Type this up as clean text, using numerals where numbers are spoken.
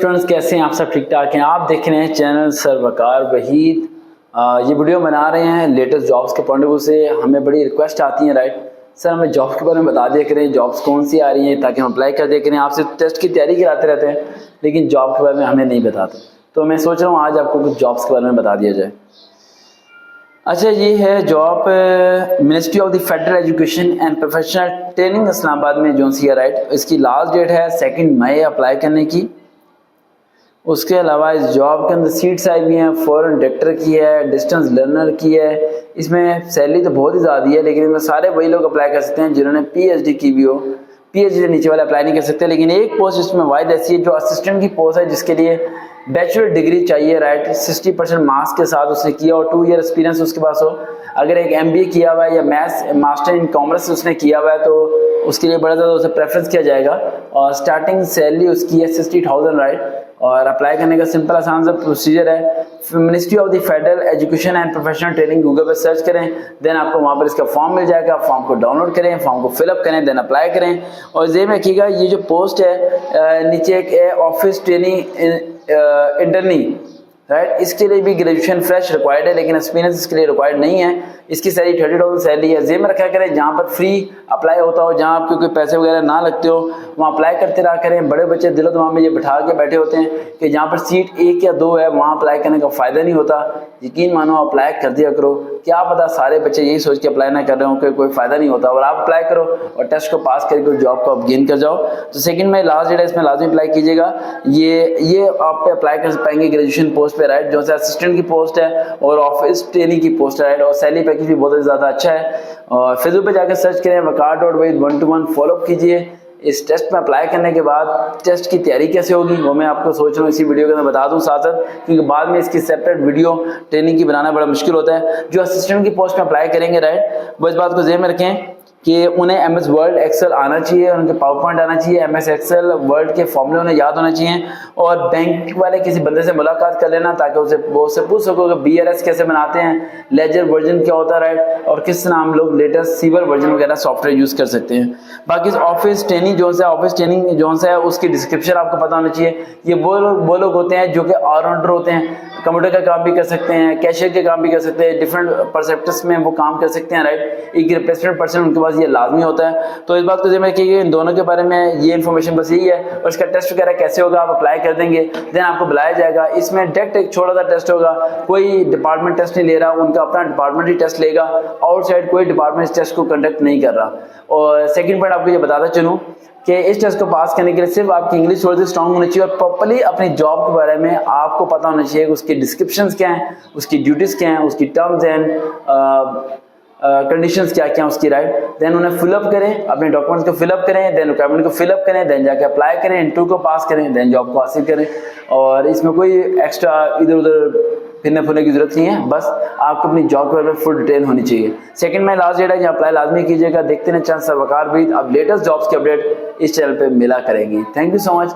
Students कैसे हैं आप? सब ठीक ठाक हैं? आप देख रहे हैं चैनल सर वकार वहीद। ये वीडियो बना रहे हैं लेटेस्ट जॉब्स के पॉइंट ऑफ व्यू से। हमें बड़ी रिक्वेस्ट आती है, राइट सर हमें जॉब्स के बारे में बता दिया करें, जॉब्स कौन सी आ रही हैं ताकि हम अप्लाई कर दिया करें। आपसे टेस्ट की तैयारी कराते रहते हैं लेकिन जॉब के बारे में हमें नहीं बताते, तो मैं सोच रहा हूँ आज आपको कुछ जॉब्स के बारे में बता दिया जाए। अच्छा, ये है job ministry of the federal education and professional training Islamabad में जो सी है, राइट। इसकी लास्ट डेट है 2 मई अप्लाई करने की। उसके अलावा इस जॉब के अंदर सीट्स आई हुई हैं, फॉरेन डायरेक्टर की है, डिस्टेंस लर्नर की है। इसमें सैलरी तो बहुत ही ज़्यादा है लेकिन इसमें सारे वही लोग अप्लाई कर सकते हैं जिन्होंने पीएचडी की भी हो। पीएचडी से नीचे वाले अप्लाई नहीं कर सकते, लेकिन एक पोस्ट इसमें वाइड ऐसी है जो असिस्टेंट की पोस्ट है जिसके लिए बैचलर डिग्री चाहिए, राइट। 60% मार्क्स के साथ उसने किया और 2 ईयर एक्सपीरियंस उसके पास हो। अगर एक MBA किया हुआ है या मास्टर इन कॉमर्स उसने किया हुआ है तो उसके लिए बड़ा ज़्यादा उसे प्रेफरेंस किया जाएगा। और स्टार्टिंग सैलरी उसकी है 60,000, राइट। और अप्लाई करने का सिंपल आसान सा प्रोसीजर है। Ministry of the federal education and professional training Google पर सर्च करें, देन आपको वहाँ पर इसका फॉर्म मिल जाएगा। फॉर्म को डाउनलोड करें, फॉर्म को फिलअप करें, देन अप्लाई करें। और ये में रखिएगा ये जो पोस्ट है नीचे एक है ऑफिस ट्रेनिंग इंटर्नी, राइट। इसके लिए भी ग्रेजुएशन फ्रेश रिक्वायर्ड है लेकिन एक्सपीरियंस इसके लिए रिक्वायर्ड नहीं है। इसकी सैलरी 30,000 सैलरी है। जेब में रखा करें जहाँ पर फ्री अप्लाई होता हो, जहाँ आपके कोई पैसे वगैरह ना लगते हो वहाँ अप्लाई करते रहा करें। बड़े बच्चे दिलो दिमाग में ये बैठा के बैठे होते हैं कि जहाँ पर सीट 1 या 2 है वहाँ अप्लाई करने का फ़ायदा नहीं होता। यकीन मानो अप्लाई कर दिया करो, क्या पता सारे बच्चे यही सोच के अप्लाई ना कर रहे हो कि कोई फ़ायदा नहीं होता। और आप अप्लाई करो और टेस्ट को पास करके जॉब को आप गेन कर जाओ। तो 2 मई लास्ट डेट है, इसमें लाजमी अप्लाई कीजिएगा। ये आप पे अप्लाई कर पाएंगे ग्रेजुएशन पोस्ट पे, राइट, जो असिस्टेंट की पोस्ट है और ऑफिस ट्रेनिंग की पोस्ट है, राइट। और सैलरी पैकेज भी बहुत ज़्यादा अच्छा है। और फेसबुक पे जाकर सर्च करें वकार.वहीद 121 फॉलो कीजिए। इस टेस्ट में अप्लाई करने के बाद टेस्ट की तैयारी कैसे होगी वो मैं आपको सोच रहा हूँ इसी वीडियो के अंदर बता दूं साथ साथ, क्योंकि बाद में इसकी सेपरेट वीडियो ट्रेनिंग की बनाना बड़ा मुश्किल होता है। जो असिस्टेंट की पोस्ट में अप्लाई करेंगे, राइट, वो इस बात को ज़हन में रखें कि उन्हें MS वर्ड एक्सेल आना चाहिए, उनके पावर पॉइंट आना चाहिए, MS एक्सेल वर्ड के फॉर्मूले उन्हें याद होना चाहिए। और बैंक वाले किसी बंदे से मुलाकात कर लेना ताकि वो उससे पूछ सको कि BRS कैसे बनाते हैं, लेजर वर्जन क्या होता है, राइट, और किस तरह हम लोग लेटेस्ट सीवर वर्जन वगैरह सॉफ्टवेयर यूज़ कर सकते हैं। बाकी ऑफिस ट्रेनिंग जो है उसकी डिस्क्रिप्शन आपको पता होना चाहिए। ये वो लोग होते हैं जो कि ऑलराउंडर होते हैं, कंप्यूटर का काम भी कर सकते हैं, कैशियर के काम भी कर सकते हैं, डिफरेंट परसेप्टर्स में वो काम कर सकते हैं, राइट। एक रिप्लेसमेंट पर्सन उनके पास ये लाजमी होता है। तो इस बात को ज़हन में रखिए, इन दोनों के बारे में ये इन्फॉर्मेशन बस यही है। और इसका टेस्ट वगैरह कैसे होगा, आप अप्लाई कर देंगे, देन आपको बुलाया जाएगा। इसमें डायरेक्ट एक छोटा सा टेस्ट होगा, कोई डिपार्टमेंट टेस्ट नहीं ले रहा, उनका अपना डिपार्टमेंट ही टेस्ट लेगा। आउटसाइड कोई डिपार्टमेंट इस टेस्ट को कंडक्ट नहीं कर रहा। और सेकंड पॉइंट आपको ये बताता चलूँ कि इस टेस्ट को पास करने के लिए सिर्फ आपकी इंग्लिश थोड़ी सी स्ट्रांग होनी चाहिए और प्रॉपर्ली अपनी जॉब के बारे में आपको पता होना चाहिए कि उसकी डिस्क्रिप्शंस क्या हैं, उसकी ड्यूटीज़ क्या हैं, उसकी टर्म्स एंड कंडीशंस क्या क्या उसकी, राइट। देन उन्हें फिलअप करें, अपने डॉक्यूमेंट्स को फिलअप करें, देन रिक्वायरमेंट को फिलअप करें, देन जाके अप्लाई करें, इंटरव्यू को पास करें, देन जॉब को हासिल करें। और इसमें कोई एक्स्ट्रा इधर उधर फिरने फुरने की जरूरत नहीं है, बस आपको अपनी जॉब के बारे में फुल डिटेल होनी चाहिए। 2 मई लास्ट डेट है, यहाँ अप्लाई लाजमी कीजिएगा। देखते हैं चैनल सर वकार वहीद, अब लेटेस्ट जॉब्स की अपडेट इस चैनल पे मिला करेंगी। Thank you so much.